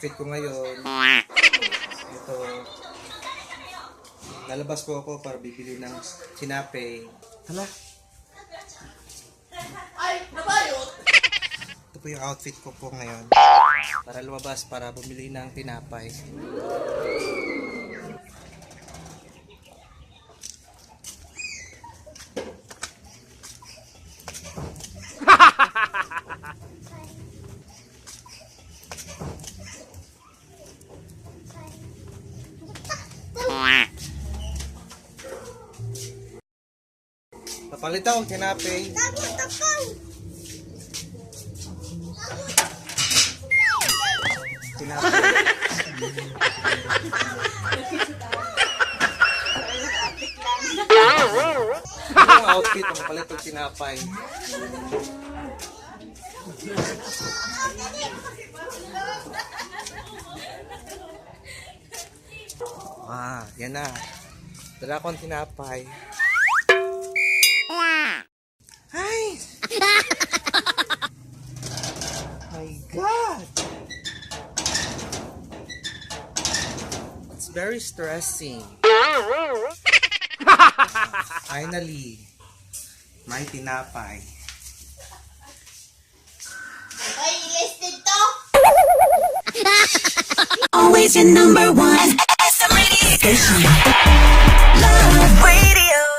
outfit ko ngayon. Ito. Lalabas po ako para bibili ng sinapay. Hala. Ay, nabayot! Ito po yung outfit ko po ngayon. Para lumabas, para bumili ng tinapay. Papalit ako, tinapay. Tinapay. Yung outfit, papalit ng tinapay. Yan na. Dala ko ang tinapay. Ay! My God! It's very stressing. Finally, may tinapay. Ay, listed to! Always your number one. SM Radio Station. Love